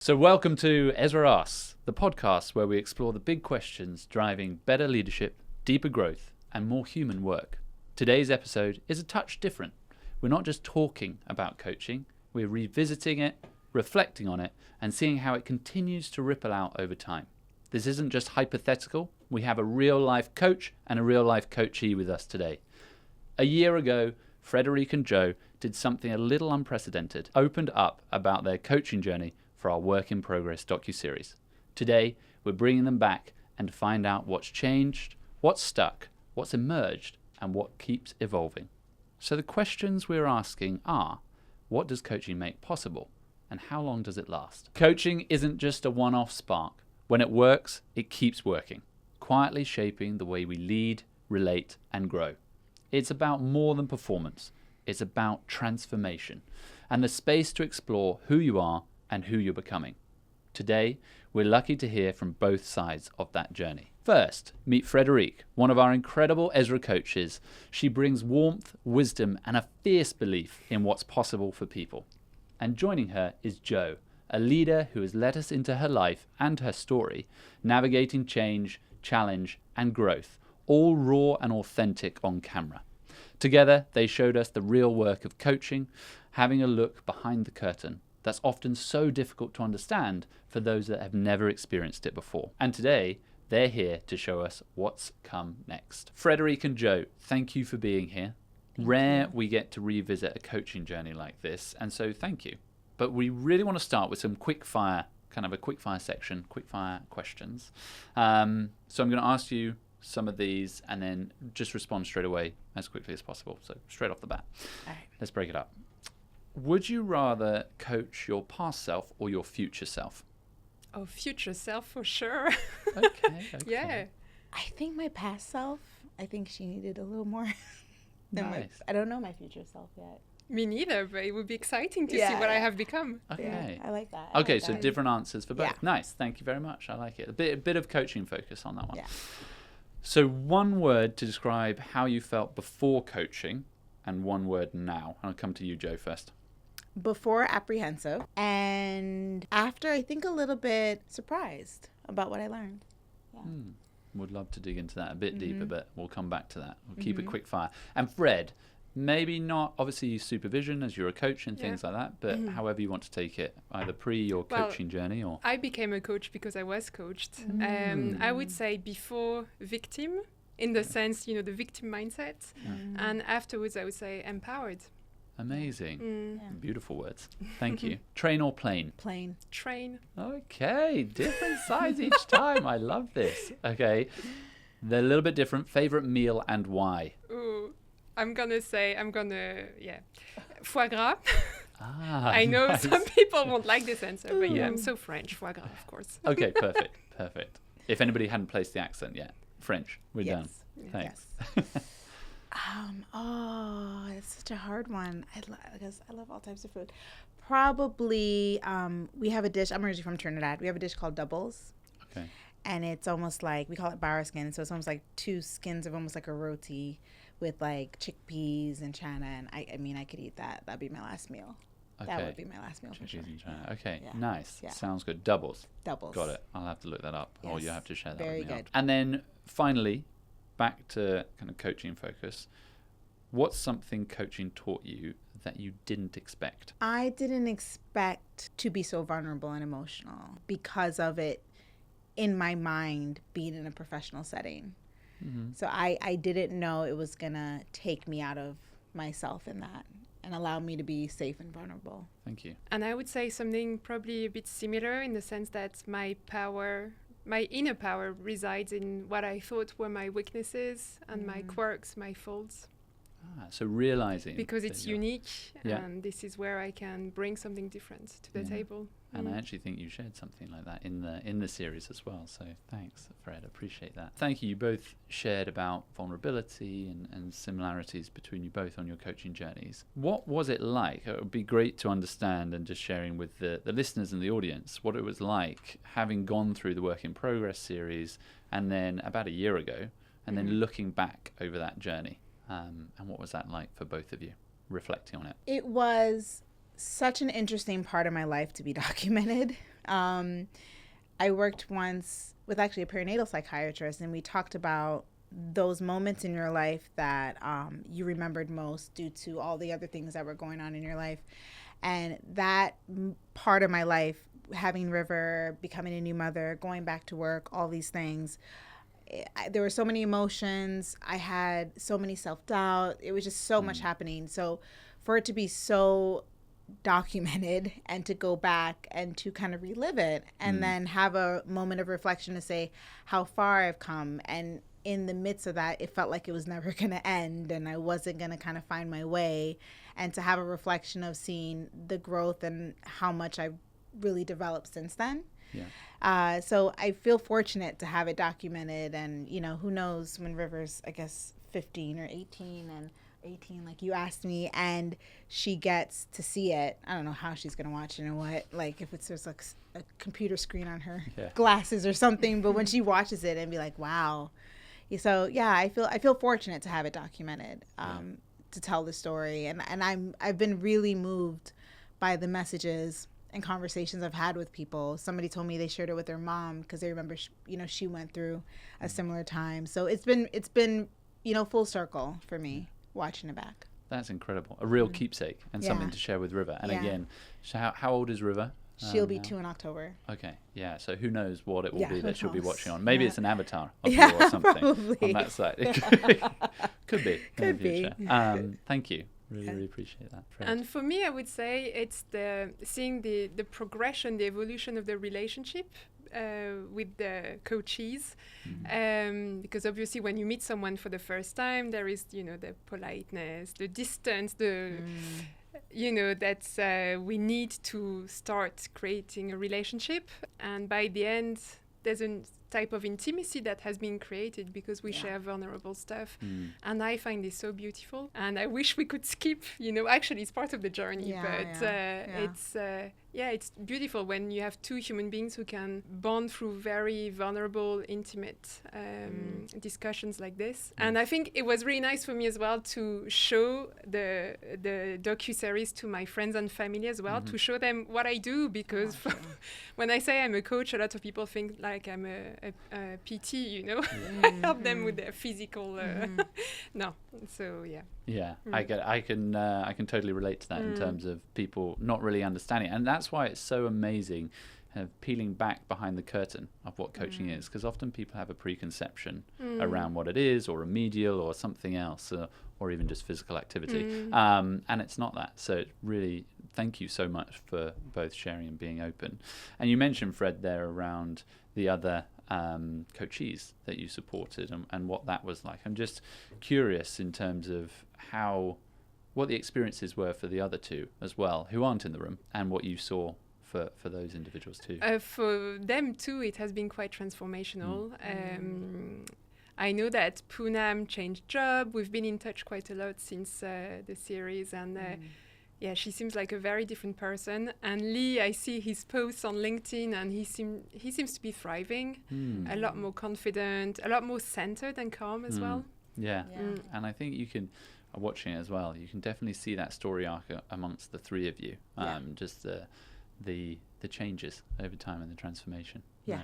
So welcome to EZRA Asks, the podcast where we explore the big questions driving better leadership, deeper growth, and more human work. Today's episode is a touch different. We're not just talking about coaching, we're revisiting it, reflecting on it, and seeing how it continues to ripple out over time. This isn't just hypothetical. We have a real-life coach and a real-life coachee with us today. A year ago, Frédérique and Joe did something a little unprecedented, opened up about their coaching journey for our Work in Progress docuseries. Today, we're bringing them back and find out what's changed, what's stuck, what's emerged, and what keeps evolving. So the questions we're asking are, what does coaching make possible, and how long does it last? Coaching isn't just a one-off spark. When it works, it keeps working, quietly shaping the way we lead, relate, and grow. It's about more than performance. It's about transformation and the space to explore who you are and who you're becoming. Today, we're lucky to hear from both sides of that journey. First, meet Frédérique, one of our incredible EZRA coaches. She brings warmth, wisdom, and a fierce belief in what's possible for people. And joining her is Joe, a leader who has let us into her life and her story, navigating change, challenge, and growth, all raw and authentic on camera. Together, they showed us the real work of coaching, having a look behind the curtain that's often so difficult to understand for those that have never experienced it before. And today, they're here to show us what's come next. Frédérique and Joe, thank you for being here. Rare we get to revisit a coaching journey like this, and so thank you. But we really want to start with some quickfire, kind of a quickfire section, quickfire questions. So I'm going to ask you some of these and then just respond straight away as quickly as possible. So straight off the bat. All right. Let's break it up. Would you rather coach your past self or your future self? Oh, future self for sure. Okay. Yeah. I think my past self, I think she needed a little more than Nice. I don't know my future self yet. Me neither, but it would be exciting to see what I have become. Okay. Yeah, I like that. Okay, so different answers for both. Yeah. Nice. Thank you very much. I like it. A bit of coaching focus on that one. Yeah. So one word to describe how you felt before coaching and one word now. I'll come to you, Joe, first. Before apprehensive, and after I think a little bit surprised about what I learned. Yeah. Would love to dig into that a bit deeper, but we'll come back to that. We'll keep it quick fire. And Fred, maybe not obviously supervision as you're a coach and things like that, but however you want to take it, either pre or coaching journey or... I became a coach because I was coached. I would say before victim, in the sense, the victim mindset. And afterwards, I would say empowered. Amazing. Beautiful words. Thank you. Train or plane? Plane. Train. Okay, different sides each time. I love this. Okay, they're a little bit different. Favorite meal and why? Ooh, I'm gonna foie gras. I know nice. some people won't like this answer, but I'm so French. Foie gras, of course. Okay, perfect. If anybody hadn't placed the accent yet, French, we're done. Thanks. Yes. It's such a hard one. Because I love all types of food. Probably, we have a dish. I'm originally from Trinidad. We have a dish called doubles. Okay. And it's almost like, we call it barra skin. So it's almost like two skins of almost like a roti with like chickpeas and chana. And I mean, I could eat that. That'd be my last meal. Okay. That would be my last meal for sure. Okay, Yeah. nice. Yeah. Sounds good. Doubles. Doubles. Got it. I'll have to look that up. Or Yes. you have to share that Very with me. good. And then finally, back to kind of coaching focus. What's something coaching taught you that you didn't expect? I didn't expect to be so vulnerable and emotional because of it in my mind being in a professional setting. So I didn't know it was going to take me out of myself in that and allow me to be safe and vulnerable. Thank you. And I would say something probably a bit similar in the sense that my inner power resides in what I thought were my weaknesses and my quirks, my faults. So realizing Because that it's you're- unique, Yeah. and this is where I can bring something different to the table. And I actually think you shared something like that in the series as well. So thanks, Fred. Appreciate that. Thank you. You both shared about vulnerability and similarities between you both on your coaching journeys. What was it like? It would be great to understand, and just sharing with the listeners and the audience what it was like having gone through the Work in Progress series and then about a year ago and then looking back over that journey. And what was that like for both of you, reflecting on it? It was such an interesting part of my life to be documented I worked once with actually a perinatal psychiatrist, and we talked about those moments in your life that you remembered most due to all the other things that were going on in your life. And that part of my life, having River, becoming a new mother, going back to work, all these things, there were so many emotions. I had so many self-doubt. It was just so much happening. So for it to be so documented and to go back and to kind of relive it and then have a moment of reflection to say how far I've come, and in the midst of that it felt like it was never going to end and I wasn't going to kind of find my way, and to have a reflection of seeing the growth and how much I've really developed since then. So I feel fortunate to have it documented, and who knows when River's, I guess, 15 or 18 and 18, like you asked me, and she gets to see it. I don't know how she's gonna watch it and what, like if it's just like a computer screen on her glasses or something, but when she watches it and be like, wow. So yeah, I feel fortunate to have it documented, to tell the story, and I've been really moved by the messages and conversations I've had with people. Somebody told me they shared it with their mom because they remember she went through a similar time. So it's been full circle for me watching it back. That's incredible. A real keepsake and something to share with River. And again, so how old is River? She'll be 2 in October. Okay, yeah. So who knows what it will be that she'll be watching on? Maybe it's an avatar of you or something probably on that site. Could be. Could be. Thank you. Really appreciate that. Fred. And for me, I would say it's seeing the progression, the evolution of the relationship with the coachees, because obviously when you meet someone for the first time, there is the politeness, the distance, that we need to start creating a relationship, and by the end there's a type of intimacy that has been created because we share vulnerable stuff, and I find this so beautiful, and I wish we could skip, actually it's part of the journey, it's beautiful when you have two human beings who can bond through very vulnerable, intimate discussions like this. And I think it was really nice for me as well to show the docuseries to my friends and family as well, to show them what I do, because when I say I'm a coach, a lot of people think like I'm a PT, I help them with their physical no. So I can totally relate to that in terms of people not really understanding, and that's why it's so amazing peeling back behind the curtain of what coaching is, because often people have a preconception around what it is, or remedial, or something else, or even just physical activity, and it's not that. So really thank you so much for both sharing and being open. And you mentioned, Fred, there around the other coachees that you supported and what that was like. I'm just curious in terms of what the experiences were for the other two as well, who aren't in the room, and what you saw for those individuals too. For them too, it has been quite transformational. I know that Poonam changed job. We've been in touch quite a lot since the series, and she seems like a very different person. And Lee, I see his posts on LinkedIn, and he seems to be thriving, a lot more confident, a lot more centered and calm as well. And I think you can, watching it as well, you can definitely see that story arc amongst the three of you. Just the changes over time and the transformation. For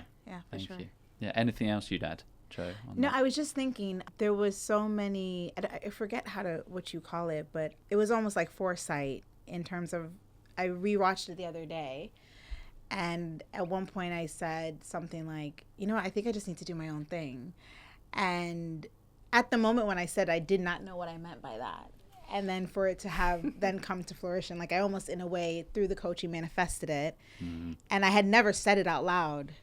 Thank sure. you. Anything else you'd add, Joe? No, I was just thinking there was so many, I forget what you call it, but it was almost like foresight in terms of, I rewatched it the other day, and at one point I said something like, I think I just need to do my own thing. And at the moment when I said, I did not know what I meant by that. And then for it to have then come to fruition, like I almost in a way through the coaching manifested it. And I had never said it out loud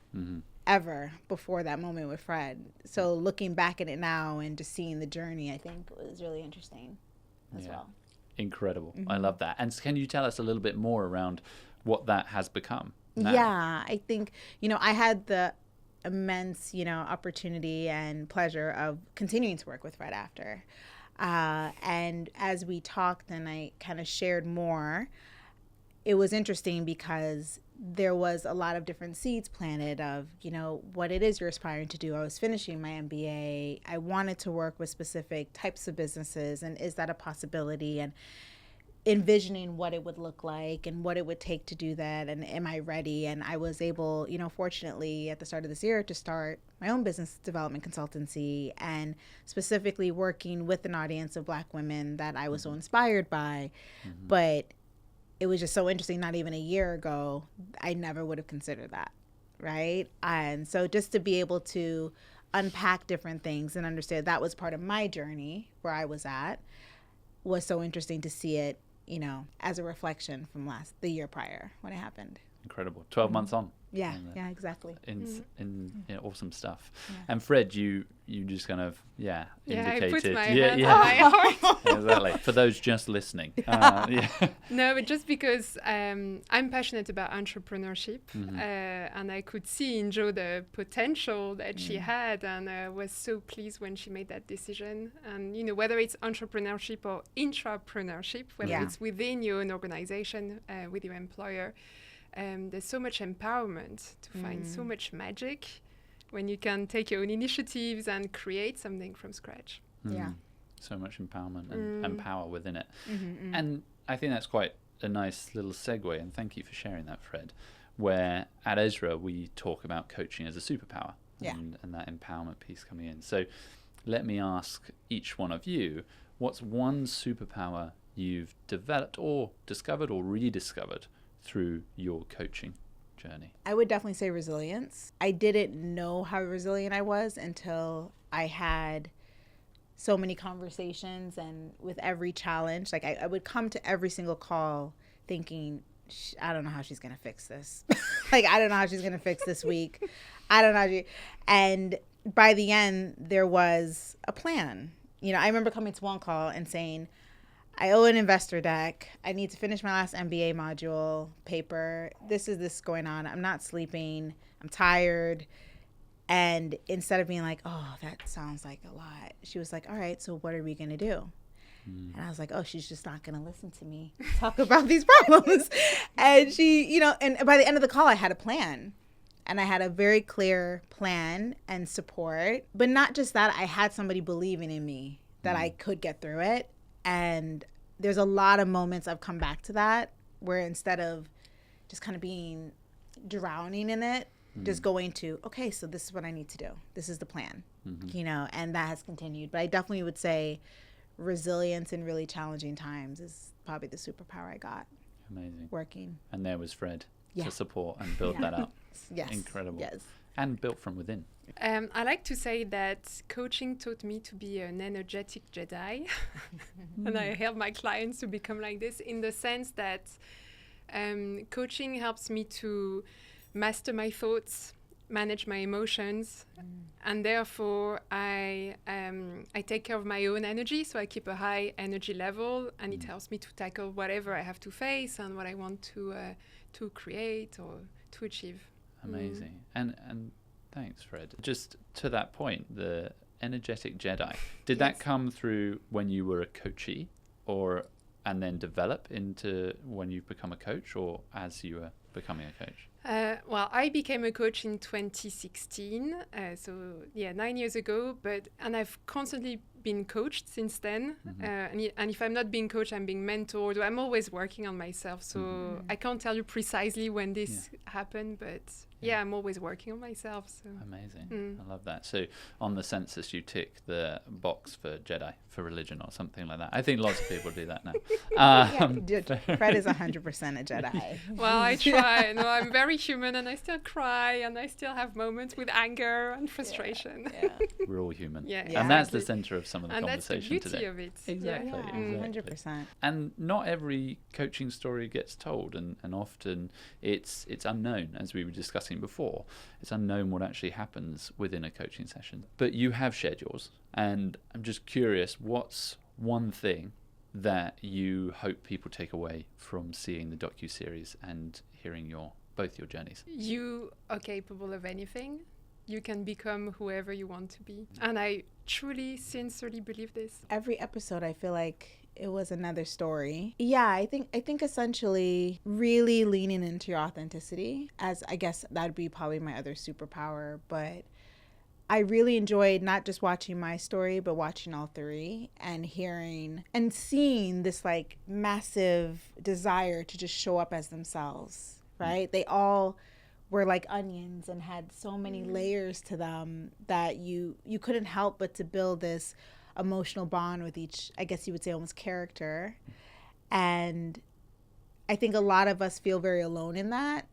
ever before that moment with Fred. So looking back at it now and just seeing the journey, I think was really interesting as well. Incredible. I love that. And can you tell us a little bit more around what that has become now? I think, I had the immense, opportunity and pleasure of continuing to work with Fred after. And as we talked and I kind of shared more, it was interesting because there was a lot of different seeds planted of, what it is you're aspiring to do. I was finishing my MBA. I wanted to work with specific types of businesses, and is that a possibility? And envisioning what it would look like and what it would take to do that, and am I ready? And I was able, fortunately at the start of this year, to start my own business development consultancy, and specifically working with an audience of Black women that I was so inspired by. But it was just so interesting, not even a year ago, I never would have considered that, right? And so just to be able to unpack different things and understand that was part of my journey where I was at, was so interesting to see it, as a reflection from the year prior when it happened. Incredible. 12 months on. Yeah, exactly. Awesome stuff. Yeah. And Fred, you just kind of, indicated. I put my hand on my heart. Exactly. For those just listening. No, but just because I'm passionate about entrepreneurship, and I could see in Jo the potential that she had, and I was so pleased when she made that decision. And, whether it's entrepreneurship or intrapreneurship, whether it's within your own organization, with your employer, there's so much empowerment to find so much magic when you can take your own initiatives and create something from scratch. Yeah. So much empowerment and power within it. And I think that's quite a nice little segue, and thank you for sharing that, Fred, where at EZRA we talk about coaching as a superpower and that empowerment piece coming in. So let me ask each one of you, what's one superpower you've developed or discovered or rediscovered through your coaching journey? I would definitely say resilience. I didn't know how resilient I was until I had so many conversations, and with every challenge, like I would come to every single call thinking, I don't know how she's going to fix this. Like, I don't know how she's going to fix this week. I don't know. And by the end, there was a plan. I remember coming to one call and saying, I owe an investor deck. I need to finish my last MBA module paper. This going on. I'm not sleeping. I'm tired. And instead of being like, oh, that sounds like a lot, she was like, all right, so what are we going to do? And I was like, oh, she's just not going to listen to me talk about these problems. And she, and by the end of the call, I had a plan. And I had a very clear plan and support. But not just that, I had somebody believing in me that I could get through it. And there's a lot of moments I've come back to that, where instead of just kind of drowning in it, just going to, okay, so this is what I need to do. This is the plan, and that has continued. But I definitely would say resilience in really challenging times is probably the superpower I got. Amazing. Working. And there was Fred to support and build that up. Yes. Incredible. Yes. And built from within. I like to say that coaching taught me to be an energetic Jedi. And I help my clients to become like this, in the sense that coaching helps me to master my thoughts, manage my emotions, and therefore I take care of my own energy, so I keep a high energy level, and it helps me to tackle whatever I have to face and what I want to create or to achieve. Amazing. And thanks, Fred. Just to that point, the energetic Jedi, did that come through when you were a coachee, and then develop into when you've become a coach, or as you were becoming a coach? Well, I became a coach in 2016, 9 years ago, and I've constantly been coached since then. And if I'm not being coached, I'm being mentored. I'm always working on myself, so I can't tell you precisely when this happened, but I'm always working on myself. So. Amazing. I love that. So on the census, you tick the box for Jedi, for religion or something like that. I think lots of people do that now. Fred is 100% a Jedi. Well, I try. No, I'm very human, and I still cry, and I still have moments with anger and frustration. We're all human. And that's the center of some of the and conversation that's the beauty today. of it. Exactly. 100%. And not every coaching story gets told, and often it's unknown, as we were discussing before. It's unknown what actually happens within a coaching session. But you have shared yours, and I'm just curious, what's one thing that you hope people take away from seeing the docuseries and hearing both your journeys? You are capable of anything. You can become whoever you want to be. And I truly, sincerely believe this. Every episode, I feel like it was another story. Yeah, I think essentially really leaning into your authenticity, as I guess that'd be probably my other superpower. But I really enjoyed not just watching my story, but watching all three and hearing and seeing this like massive desire to just show up as themselves, right? They all were like onions and had so many layers to them that you couldn't help but to build this emotional bond with each, I guess you would say almost character. And I think a lot of us feel very alone in that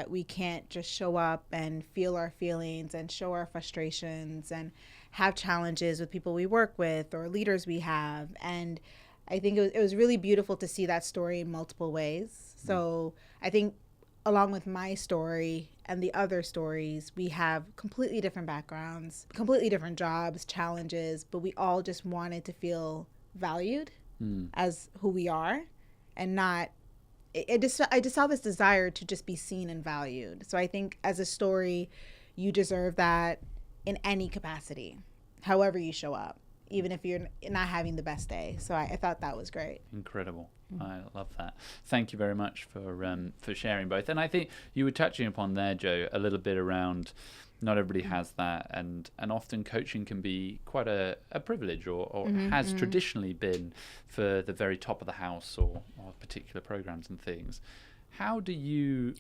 we can't just show up and feel our feelings and show our frustrations and have challenges with people we work with or leaders we have. And I think it was really beautiful to see that story in multiple ways. So I think along with my story and the other stories, we have completely different backgrounds, completely different jobs, challenges, but we all just wanted to feel valued as who we are and not I just saw this desire to just be seen and valued. So I think as a story, you deserve that in any capacity, however you show up, even if you're not having the best day. So I thought that was great. Incredible. I love that. Thank you very much for sharing both. And I think you were touching upon there, Joe, a little bit around not everybody has that, and often coaching can be quite a privilege or has traditionally been for the very top of the house or particular programs and things. How do you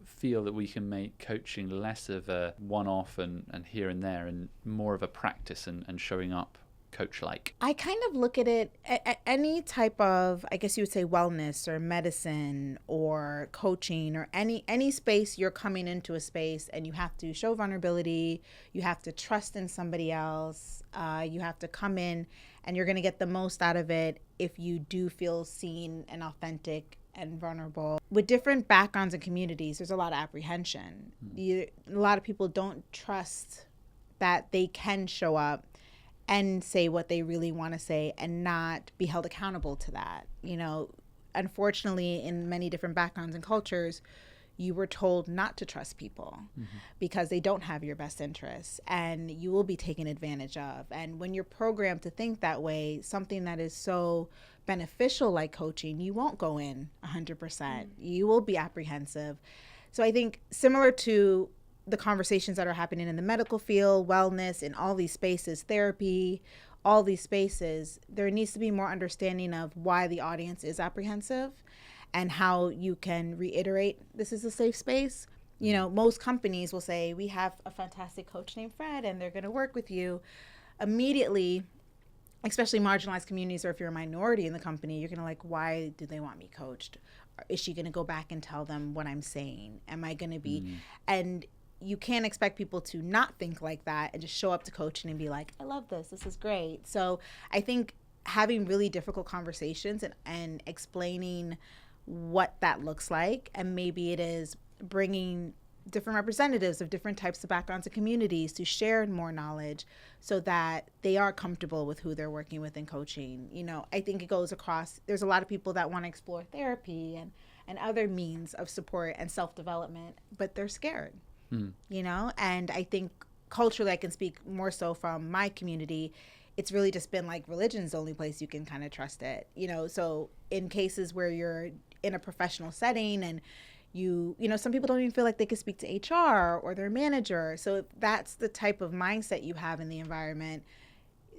feel that we can make coaching less of a one-off and here and there and more of a practice and showing up coach-like? I kind of look at it at any type of, I guess you would say, wellness or medicine or coaching or any space. You're coming into a space and you have to show vulnerability, you have to trust in somebody else, you have to come in and you're going to get the most out of it if you do feel seen and authentic and vulnerable. With different backgrounds and communities, there's a lot of apprehension. A lot of people don't trust that they can show up and say what they really want to say and not be held accountable to that. You know, unfortunately, in many different backgrounds and cultures, you were told not to trust people because they don't have your best interests and you will be taken advantage of. And when you're programmed to think that way, something that is so beneficial like coaching, you won't go in 100%. You will be apprehensive. So I think similar to the conversations that are happening in the medical field, wellness, in all these spaces, therapy, all these spaces, there needs to be more understanding of why the audience is apprehensive and how you can reiterate this is a safe space. You know, most companies will say, we have a fantastic coach named Fred and they're going to work with you. Immediately, especially marginalized communities, or if you're a minority in the company, you're going to like, why do they want me coached? Is she going to go back and tell them what I'm saying? Am I going to be... And you can't expect people to not think like that and just show up to coaching and be like, I love this. This is great. So I think having really difficult conversations and explaining what that looks like, and maybe it is bringing different representatives of different types of backgrounds and communities to share more knowledge so that they are comfortable with who they're working with in coaching. You know, I think it goes across, there's a lot of people that want to explore therapy and other means of support and self-development, but they're scared. You know, and I think culturally, I can speak more so from my community, it's really just been like religion's the only place you can kind of trust it, you know. So in cases where you're in a professional setting and you know, some people don't even feel like they can speak to HR or their manager. So if that's the type of mindset you have in the environment,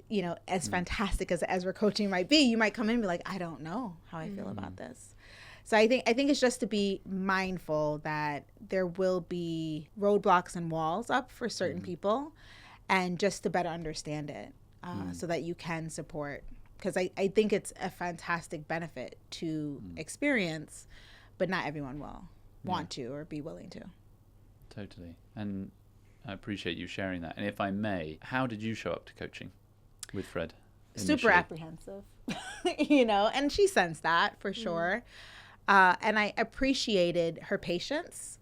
you know, as fantastic as EZRA coaching might be, you might come in and be like, I don't know how I feel about this. So I think it's just to be mindful that there will be roadblocks and walls up for certain people, and just to better understand it so that you can support. Because I think it's a fantastic benefit to experience, but not everyone will want to or be willing to. Totally. And I appreciate you sharing that. And if I may, how did you show up to coaching with Fred? Initially? Super apprehensive, you know, and she sensed that for sure. And I appreciated her patience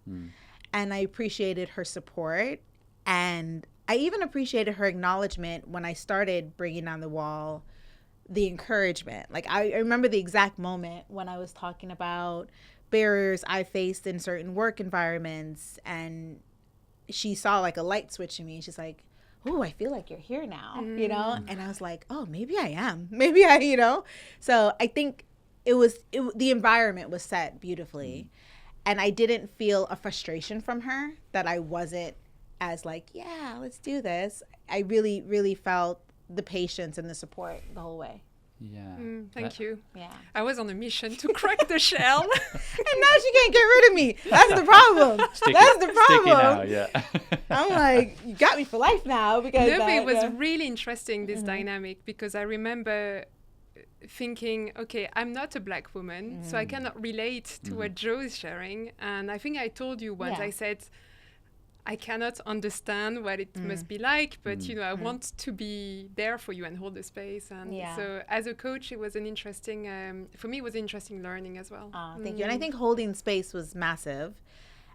and I appreciated her support. And I even appreciated her acknowledgement when I started bringing on the wall, the encouragement. Like I remember the exact moment when I was talking about barriers I faced in certain work environments, and she saw like a light switch in me. She's like, oh, I feel like you're here now, you know? And I was like, oh, maybe I am. Maybe I, you know? So I think the environment was set beautifully. And I didn't feel a frustration from her that I wasn't, as like, yeah, let's do this. I really, really felt the patience and the support the whole way. Yeah. Thank you. Yeah. I was on a mission to crack the shell. And now she can't get rid of me. That's the problem. That's the problem. Sticky now, yeah. I'm like, you got me for life now. Because no, but it was really interesting, this dynamic, because I remember thinking, okay, I'm not a Black woman, so I cannot relate to what Joe is sharing. And I think I told you once, I said, I cannot understand what it must be like, but I want to be there for you and hold the space. And so as a coach, it was an interesting, for me, it was interesting learning as well. Thank you. And I think holding space was massive.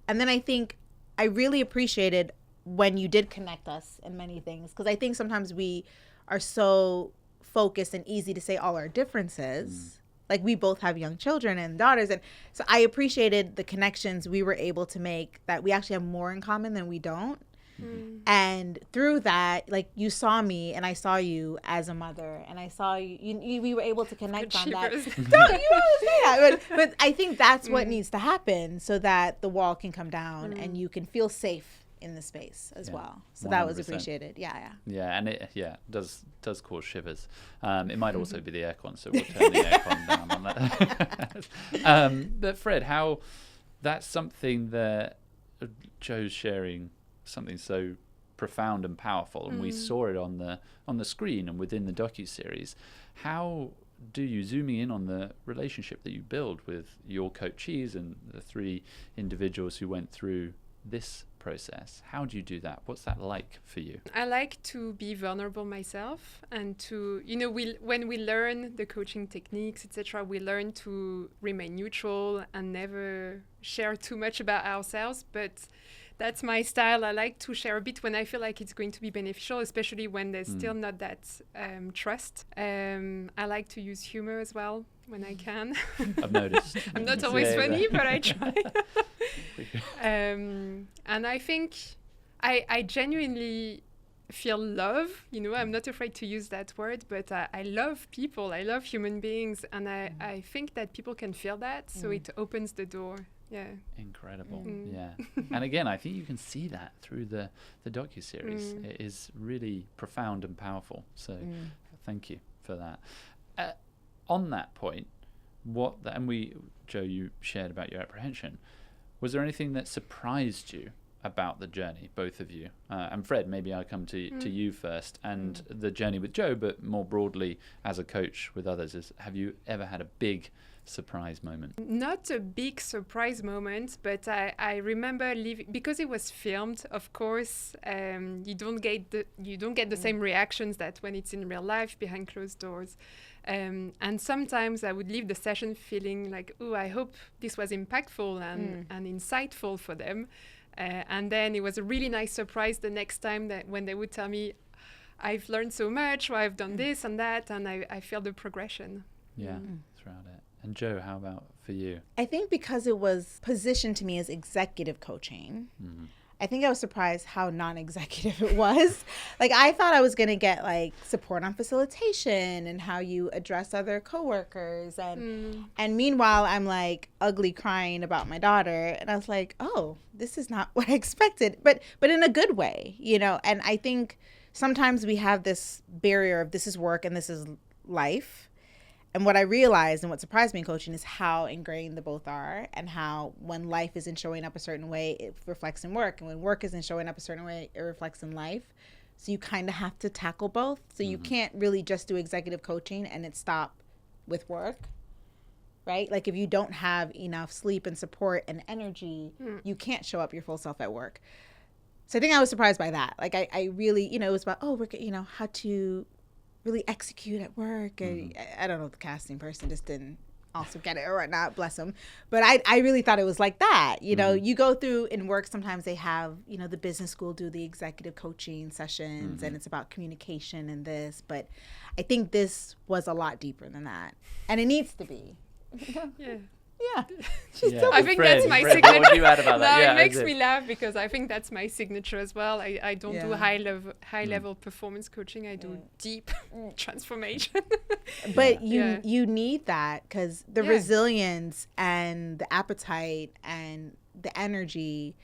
And then I think I really appreciated when you did connect us in many things, because I think sometimes we are so focused and easy to say all our differences. Like, we both have young children and daughters. And so I appreciated the connections we were able to make, that we actually have more in common than we don't. And through that, like, you saw me and I saw you as a mother, and I saw you we were able to connect on that. Don't you always say that? But I think that's what needs to happen, so that the wall can come down and you can feel safe in the space as well. So 100%. That was appreciated. Yeah. And it does cause shivers. It might also be the aircon, so we'll turn the aircon down on that. But Fred, how that's something that Joe's sharing, something so profound and powerful, and we saw it on the screen and within the docuseries. How do you, zooming in on the relationship that you build with your coachees and the 3 individuals who went through this process, how do you do that? What's that like for you? I like to be vulnerable myself, and to, when we learn the coaching techniques, etc., we learn to remain neutral and never share too much about ourselves. But that's my style. I like to share a bit when I feel like it's going to be beneficial, especially when there's still not that trust. I like to use humor as well when I can. I've noticed. I'm not always funny, but I try. And I think I genuinely feel love. I'm not afraid to use that word, but I love people. I love human beings. And I think that people can feel that. So it opens the door. Yeah. Incredible. Yeah. And again, I think you can see that through the docuseries. It is really profound and powerful. So thank you for that. On that point, Joe, you shared about your apprehension. Was there anything that surprised you about the journey, both of you? And Fred, maybe I'll come to you first, and the journey with Joe, but more broadly as a coach with others. Have you ever had a big surprise moment? Not a big surprise moment, but I remember because it was filmed, of course. You don't get the same reactions that when it's in real life behind closed doors. And sometimes I would leave the session feeling like, oh, I hope this was impactful and insightful for them. And then it was a really nice surprise the next time that when they would tell me, I've learned so much, or I've done this and that, and I feel the progression. Yeah, throughout it. And Joe, how about for you? I think because it was positioned to me as executive coaching, I think I was surprised how non-executive it was. Like, I thought I was going to get like support on facilitation and how you address other coworkers. And meanwhile, I'm like ugly crying about my daughter. And I was like, oh, this is not what I expected, but in a good way, And I think sometimes we have this barrier of this is work and this is life. And what I realized and what surprised me in coaching is how ingrained the both are, and how when life isn't showing up a certain way, it reflects in work. And when work isn't showing up a certain way, it reflects in life. So you kind of have to tackle both. So you can't really just do executive coaching and it stop with work, right? Like, if you don't have enough sleep and support and energy, you can't show up your full self at work. So I think I was surprised by that. Like, I really, it was about, how to really execute at work. I don't know if the casting person just didn't also get it or whatnot, bless them. But I really thought it was like that. You go through in work, sometimes they have, the business school do the executive coaching sessions and it's about communication and this. But I think this was a lot deeper than that. And it needs to be. Yeah. Yeah. I think that's my signature. What would you add about that? No, it makes me laugh because I think that's my signature as well. I don't do high level performance coaching. I do deep transformation. But you need that, because the resilience and the appetite and the energy,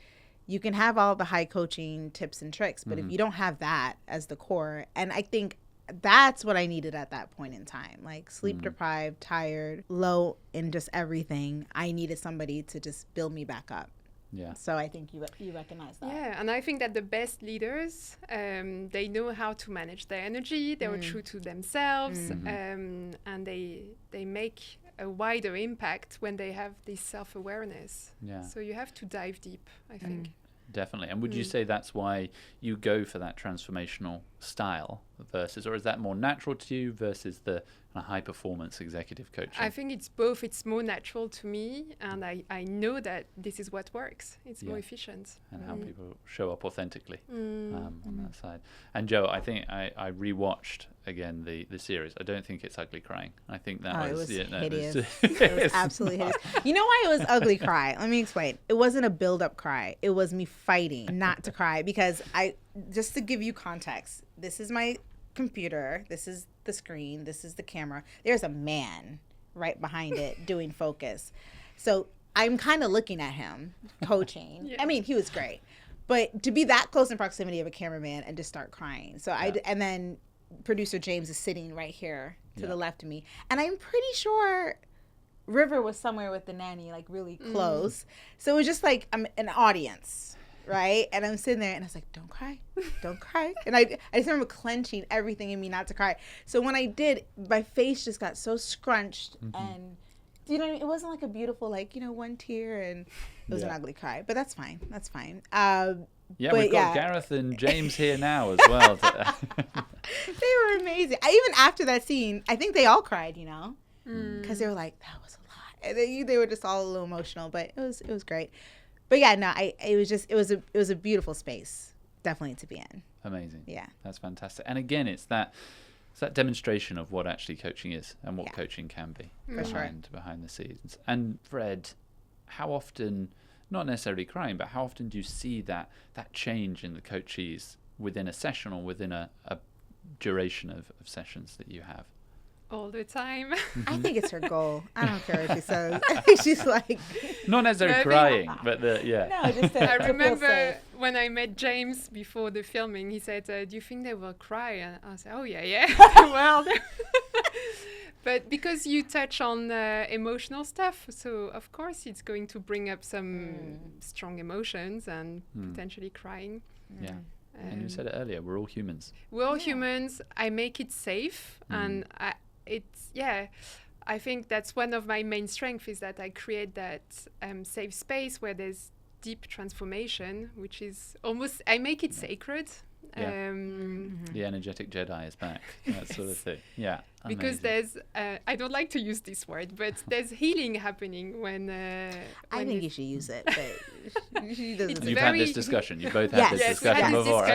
You can have all the high coaching tips and tricks, but if you don't have that as the core, and I think that's what I needed at that point in time, like sleep deprived, tired, low in just everything. I needed somebody to just build me back up. Yeah. So I think you recognize that. Yeah, and I think that the best leaders, they know how to manage their energy. They are true to themselves, and they make a wider impact when they have this self-awareness. Yeah. So you have to dive deep, I think. Definitely. And would you say that's why you go for that transformational style versus, or is that more natural to you versus the high performance executive coaching? I think it's both. It's more natural to me, and I know that this is what works. It's more efficient. And how people show up authentically on that side. And Joe, I think I rewatched again the series. I don't think it's ugly crying. I think that it was hideous. It It was absolutely hideous. You know why it was ugly cry? Let me explain. It wasn't a build-up cry. It was me fighting not to cry, because just to give you context, this is my computer, this is the screen, this is the camera. There's a man right behind it doing focus. So I'm kind of looking at him coaching. I mean, he was great. But to be that close in proximity of a cameraman and just start crying. So and then producer James is sitting right here to the left of me. And I'm pretty sure River was somewhere with the nanny, like really close. So it was just like I'm an audience, right? And I'm sitting there and I was like, don't cry, don't cry. And I just remember clenching everything in me not to cry. So when I did, my face just got so scrunched and, you know, it wasn't like a beautiful, like, you know, one tear, and it was an ugly cry. But that's fine. That's fine. We've got Gareth and James here now as well. They were amazing. Even after that scene, I think they all cried, you know, because they were like, that was a lot. And they were just all a little emotional, but it was great. But yeah, no, it was a beautiful space, definitely to be in. Amazing. Yeah, that's fantastic. And again, it's that demonstration of what actually coaching is and what coaching can be behind the scenes. And Fred, how often, not necessarily crying, but how often do you see that change in the coachees within a session or within a duration of sessions that you have? All the time. I think it's her goal. I don't care what she says. She's like, not necessarily crying, but No, just I remember when I met James before the filming, he said, do you think they will cry? And I said, oh yeah. Well, but because you touch on emotional stuff, so of course it's going to bring up some strong emotions and potentially crying. Yeah. And you said it earlier, we're all humans. We're all humans. I make it safe, and I think that's one of my main strengths, is that I create that safe space where there's deep transformation, which is almost, I make it sacred. The energetic Jedi is back, that sort of thing. Yeah. Because there's, I don't like to use this word, but there's healing happening when I think you should use it, but she doesn't. You've had this discussion. You both had this discussion before.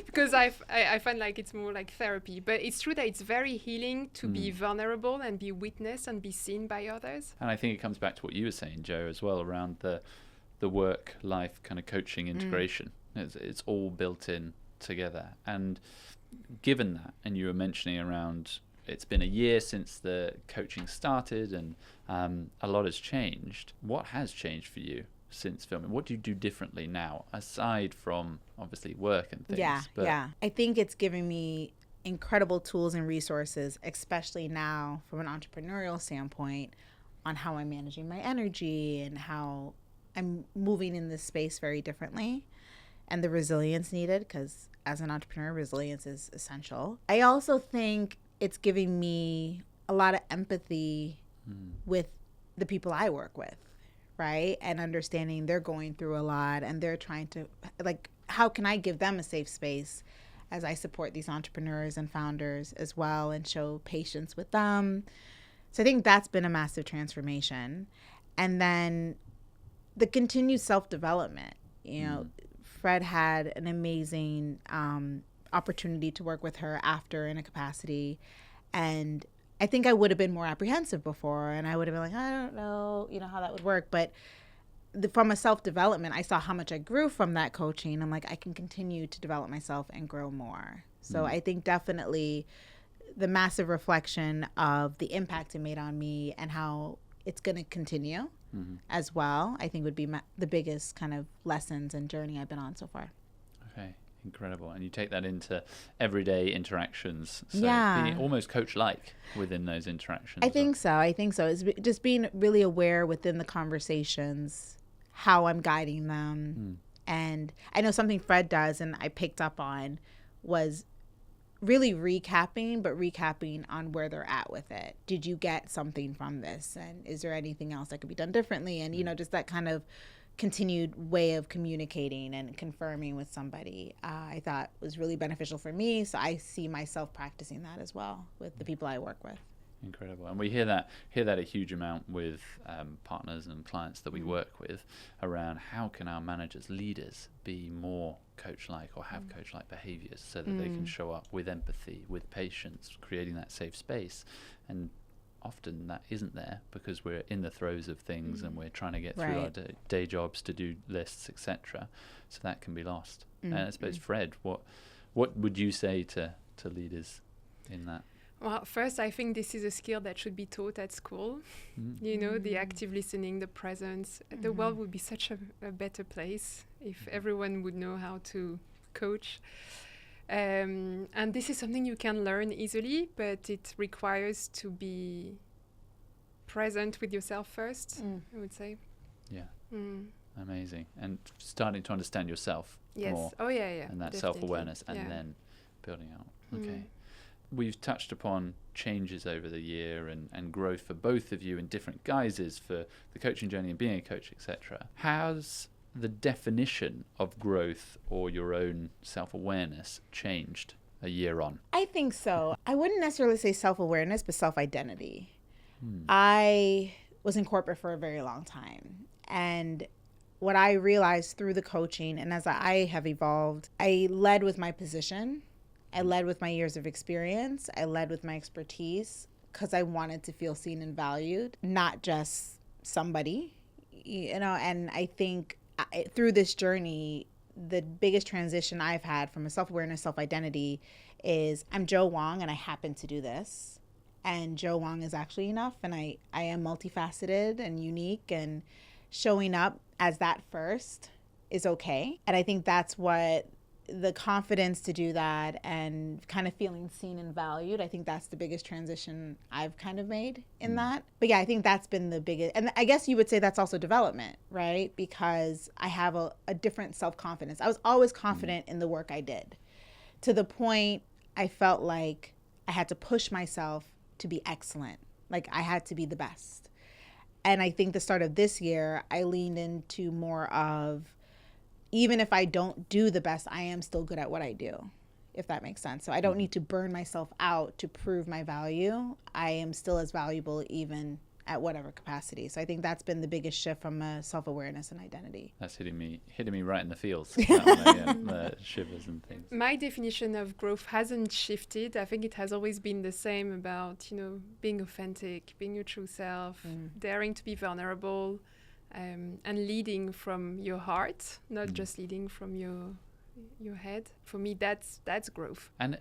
Because I find like it's more like therapy. But it's true that it's very healing to be vulnerable and be witnessed and be seen by others. And I think it comes back to what you were saying, Joe, as well, around the work-life kind of coaching integration. It's all built in together. And given that, and you were mentioning around, it's been a year since the coaching started, and a lot has changed. What has changed for you since filming? What do you do differently now, aside from obviously work and things? Yeah. I think it's giving me incredible tools and resources, especially now from an entrepreneurial standpoint, on how I'm managing my energy and how I'm moving in this space very differently, and the resilience needed, because as an entrepreneur, resilience is essential. I also think it's giving me a lot of empathy with the people I work with, right? And understanding they're going through a lot, and they're trying to, like, how can I give them a safe space as I support these entrepreneurs and founders as well, and show patience with them. So I think that's been a massive transformation. And then the continued self-development. You know, Fred had an amazing opportunity to work with her after in a capacity. And I think I would have been more apprehensive before, and I would have been like, I don't know, how that would work. But from a self-development, I saw how much I grew from that coaching. I'm like, I can continue to develop myself and grow more. So I think definitely the massive reflection of the impact it made on me and how it's going to continue. as well, I think would be the biggest kind of lessons and journey I've been on so far. Okay, incredible. And you take that into everyday interactions. So Yeah. being almost coach-like within those interactions. I think so. It's just being really aware within the conversations, how I'm guiding them. And I know something Fred does and I picked up on was really recapping on where they're at with it. Did you get something from this? And is there anything else that could be done differently? And, you know, just that kind of continued way of communicating and confirming with somebody, I thought was really beneficial for me. So I see myself practicing that as well with the people I work with. Incredible. And we hear that a huge amount with partners and clients that we work with around how can our managers, leaders be more coach-like or have coach-like behaviors so that they can show up with empathy, with patience, creating that safe space. And often that isn't there because we're in the throes of things and we're trying to get through our day jobs, to-do lists, etc. So that can be lost. And I suppose, Fred, what would you say to leaders in that? Well, first, I think this is a skill that should be taught at school. You know, the active listening, the presence. The world would be such a better place if everyone would know how to coach. And this is something you can learn easily, but it requires to be present with yourself first, I would say. Yeah. Amazing. And starting to understand yourself more. Oh, yeah. And that definitely. Self-awareness and then building out. Okay. We've touched upon changes over the year and growth for both of you in different guises for the coaching journey and being a coach, etc. Has the definition of growth or your own self-awareness changed a year on? I think so. I wouldn't necessarily say self-awareness, but self-identity. I was in corporate for a very long time. And what I realized through the coaching and as I have evolved, I led with my position. I led with my years of experience. I led with my expertise because I wanted to feel seen and valued, not just somebody, you know. And I think through this journey, the biggest transition I've had from a self-awareness, self-identity is I'm Jo Wong and I happen to do this. And Jo Wong is actually enough. And I am multifaceted and unique, and showing up as that first is okay. And I think that's what the confidence to do that and kind of feeling seen and valued, I think that's the biggest transition I've kind of made in that. But yeah, I think that's been the biggest. And I guess you would say that's also development, right? Because I have a different self-confidence. I was always confident in the work I did, to the point I felt like I had to push myself to be excellent. Like I had to be the best. And I think the start of this year, I leaned into more of, even if I don't do the best, I am still good at what I do, if that makes sense. So I don't need to burn myself out to prove my value. I am still as valuable even at whatever capacity. So I think that's been the biggest shift from a self-awareness and identity. That's hitting me right in the feels. The shivers and things. My definition of growth hasn't shifted. I think it has always been the same about, you know, being authentic, being your true self, daring to be vulnerable, and leading from your heart, not just leading from your head. For me, that's growth. And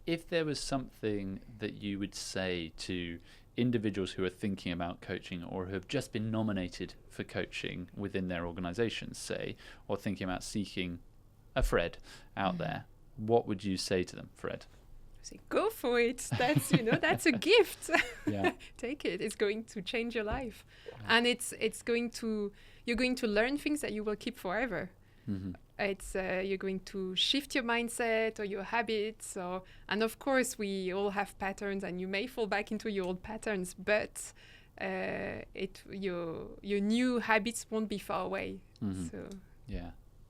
if there was something that you would say to individuals who are thinking about coaching or who have just been nominated for coaching within their organizations, say, or thinking about seeking a Fred out there, what would you say to them, Fred? Say, go for it. That's, you know, that's a gift. Yeah. Take it. It's going to change your life. And it's going to, you're going to learn things that you will keep forever. It's you're going to shift your mindset or your habits, and of course we all have patterns, and you may fall back into your old patterns, but your new habits won't be far away.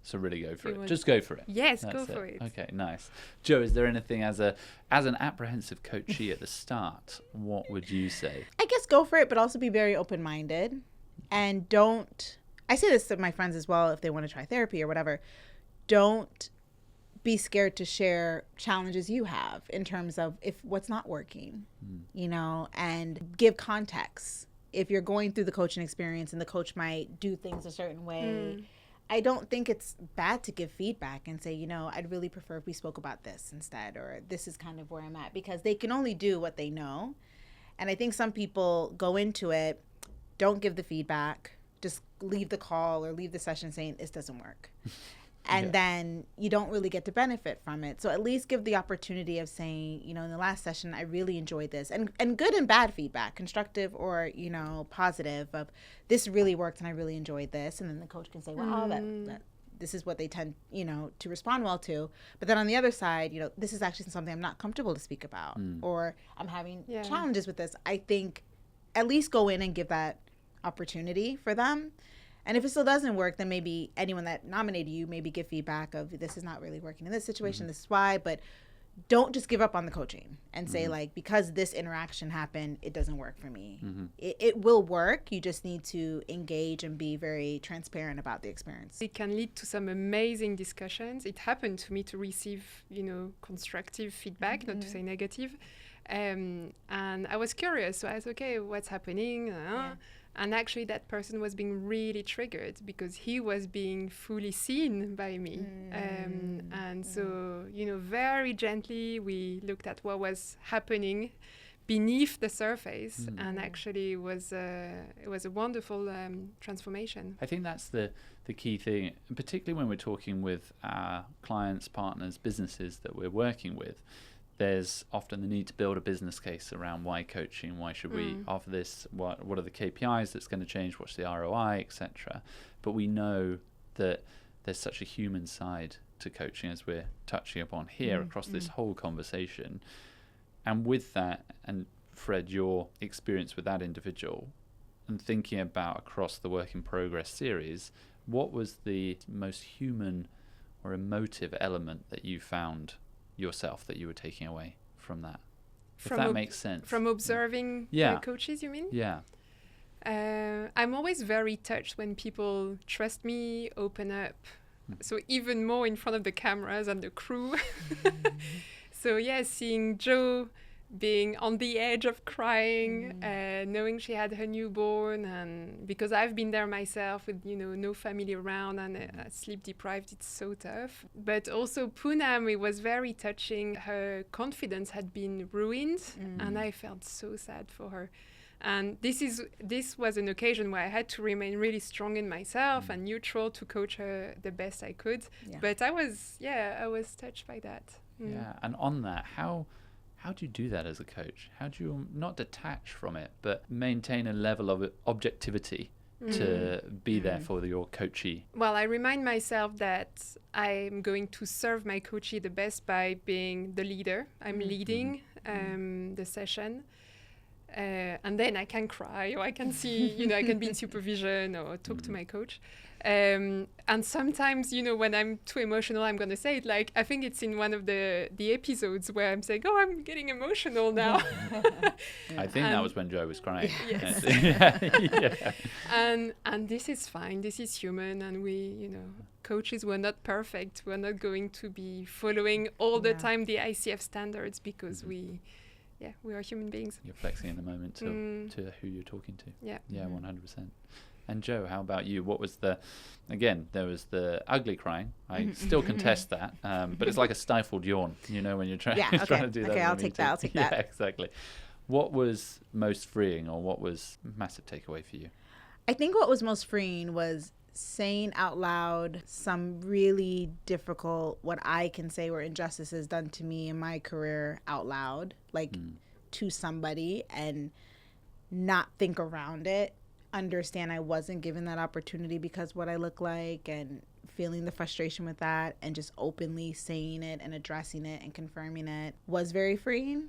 So really go for it. Just go for it. Yes, go for it. Okay, nice. Jo, is there anything as an apprehensive coachee at the start, what would you say? I guess go for it, but also be very open-minded, and don't. I say this to my friends as well if they want to try therapy or whatever. Don't be scared to share challenges you have in terms of if what's not working, you know, and give context. If you're going through the coaching experience and the coach might do things a certain way, I don't think it's bad to give feedback and say, you know, I'd really prefer if we spoke about this instead, or this is kind of where I'm at, because they can only do what they know. And I think some people go into it don't give the feedback, just leave the call or leave the session saying this doesn't work. And then you don't really get to benefit from it. So at least give the opportunity of saying, you know, in the last session, I really enjoyed this. And good and bad feedback, constructive or, you know, positive, of this really worked and I really enjoyed this. And then the coach can say, wow, that this is what they tend, you know, to respond well to. But then on the other side, you know, this is actually something I'm not comfortable to speak about, or I'm having challenges with this. I think at least go in and give that opportunity for them. And if it still doesn't work, then maybe anyone that nominated you, maybe give feedback of this is not really working in this situation, this is why. But don't just give up on the coaching and say like, because this interaction happened, it doesn't work for me. It will work. You just need to engage and be very transparent about the experience. It can lead to some amazing discussions. It happened to me to receive, you know, constructive feedback, not to say negative. And I was curious. So I was, okay, what's happening? And actually that person was being really triggered because he was being fully seen by me. And so, you know, very gently we looked at what was happening beneath the surface. And actually it was a wonderful transformation. I think that's the key thing, particularly when we're talking with our clients, partners, businesses that we're working with. There's often the need to build a business case around why coaching, why should we offer this, what are the KPIs that's going to change, what's the ROI, etc. But we know that there's such a human side to coaching, as we're touching upon here across this whole conversation. And with that, and Fred, your experience with that individual, and thinking about across the Work in Progress series, what was the most human or emotive element that you found yourself that you were taking away from that? If that makes sense. From observing my coaches, you mean? Yeah. I'm always very touched when people trust me, open up. So even more in front of the cameras and the crew. So yeah, seeing Jo being on the edge of crying, knowing she had her newborn, and because I've been there myself with, you know, no family around and sleep deprived, it's so tough. But also Poonam, it was very touching. Her confidence had been ruined, and I felt so sad for her. And this was an occasion where I had to remain really strong in myself and neutral to coach her the best I could. But I was touched by that. Yeah, and on that, how do you do that as a coach? How do you not detach from it, but maintain a level of objectivity to be there for your coachee? Well, I remind myself that I'm going to serve my coachee the best by being the leader. I'm leading the session. And then I can cry, or I can see, you know, I can be in supervision or talk to my coach. And sometimes, you know, when I'm too emotional, I'm going to say it, like, I think it's in one of the episodes where I'm saying, oh, I'm getting emotional now. I think that was when Jo was crying. Yes. And this is fine. This is human. And we, you know, coaches, we're not perfect. We're not going to be following all the time the ICF standards because we are human beings. You're flexing in the moment to who you're talking to. Yeah. Yeah, 100%. And Jo, how about you? What was there was the ugly crying. I still contest that, but it's like a stifled yawn, you know, when you're trying to do that. Okay, I'll take that. Yeah, exactly. What was most freeing, or what was a massive takeaway for you? I think what was most freeing was saying out loud some really difficult, what I can say were injustices done to me in my career out loud, like to somebody, and not think around it. Understand I wasn't given that opportunity because what I look like, and feeling the frustration with that, and just openly saying it and addressing it and confirming it was very freeing,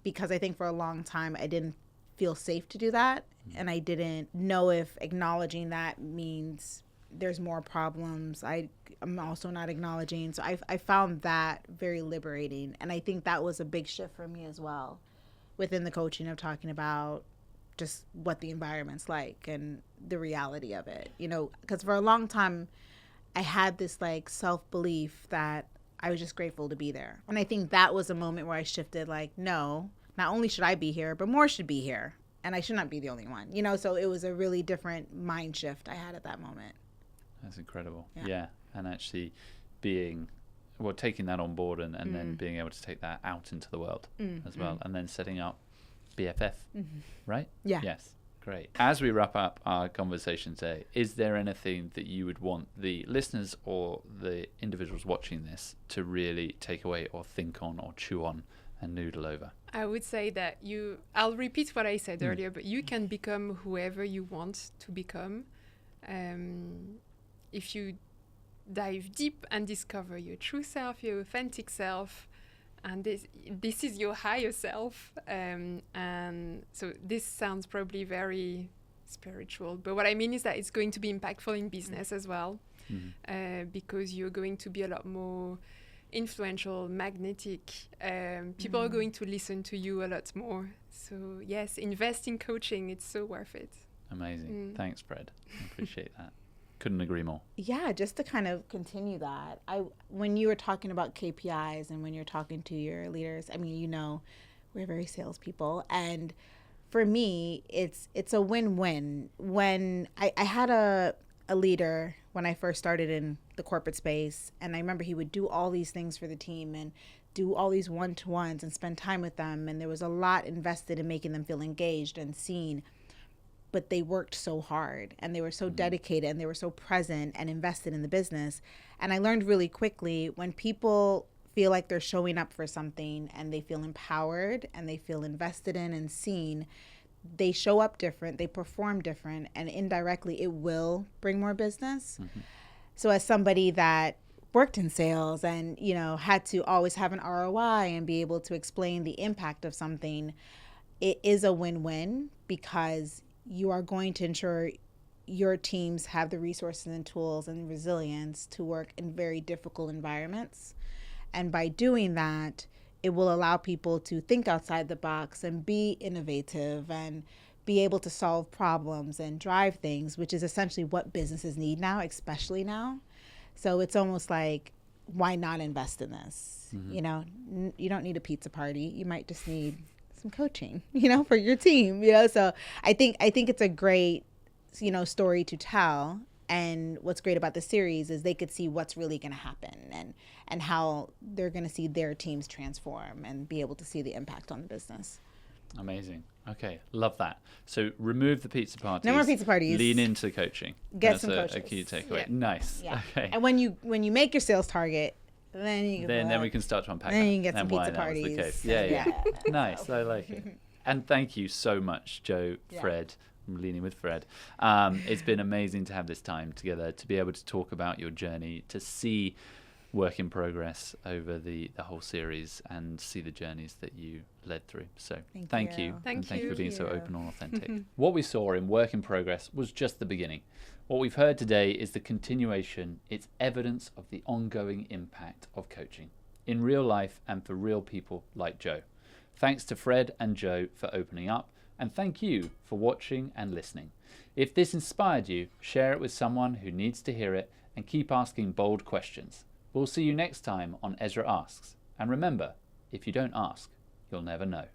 because I think for a long time I didn't feel safe to do that, and I didn't know if acknowledging that means there's more problems I'm also not acknowledging. So I found that very liberating, and I think that was a big shift for me as well within the coaching, of talking about just what the environment's like and the reality of it, you know, because for a long time I had this like self-belief that I was just grateful to be there. And I think that was a moment where I shifted, like, no, not only should I be here, but more should be here, and I should not be the only one, you know. So it was a really different mind shift I had at that moment. That's incredible. Yeah. And actually taking that on board and then being able to take that out into the world as well, and then setting up BFF, right? Yeah. Yes. Great. As we wrap up our conversation today, is there anything that you would want the listeners or the individuals watching this to really take away or think on or chew on and noodle over? I would say that I'll repeat what I said earlier, but you can become whoever you want to become. If you dive deep and discover your true self, your authentic self, and this is your higher self. And so this sounds probably very spiritual, but what I mean is that it's going to be impactful in business as well, because you're going to be a lot more influential, magnetic. People are going to listen to you a lot more. So yes, invest in coaching. It's so worth it. Amazing. Thanks, Fred. I appreciate that. Couldn't agree more. Yeah, just to kind of continue that, when you were talking about KPIs and when you're talking to your leaders, I mean, we're very salespeople, and for me, it's a win-win. When I had a leader when I first started in the corporate space, and I remember he would do all these things for the team and do all these one-to-ones and spend time with them, and there was a lot invested in making them feel engaged and seen. But they worked so hard and they were so dedicated and they were so present and invested in the business. And I learned really quickly, when people feel like they're showing up for something and they feel empowered and they feel invested in and seen, they show up different, they perform different, and indirectly it will bring more business. So as somebody that worked in sales and, had to always have an ROI and be able to explain the impact of something, it is a win-win, because you are going to ensure your teams have the resources and tools and resilience to work in very difficult environments. And by doing that, it will allow people to think outside the box and be innovative and be able to solve problems and drive things, which is essentially what businesses need now, especially now. So it's almost like, why not invest in this? You don't need a pizza party. You might just need some coaching, for your team, so I think it's a great, story to tell. And what's great about the series is they could see what's really going to happen and how they're going to see their teams transform and be able to see the impact on the business. Amazing. Okay, love that. So remove the pizza parties. No more pizza parties. Lean into coaching. Get some coaches. A key takeaway. Yeah. Nice. Yeah. Okay. And when you make your sales target, then we can start to unpack then that. you can get some and pizza why that was the parties. case. Yeah. Nice. I like it. And thank you so much, Joe, Fred. I'm leaning with Fred. It's been amazing to have this time together, to be able to talk about your journey, to see work in progress over the whole series and see the journeys that you led through. So thank you. Thank you for being so open and authentic. Mm-hmm. What we saw in Work in Progress was just the beginning. What we've heard today is the continuation. It's evidence of the ongoing impact of coaching in real life and for real people like Joe. Thanks to Fred and Joe for opening up, and thank you for watching and listening. If this inspired you, share it with someone who needs to hear it, and keep asking bold questions. We'll see you next time on EZRA Asks. And remember, if you don't ask, you'll never know.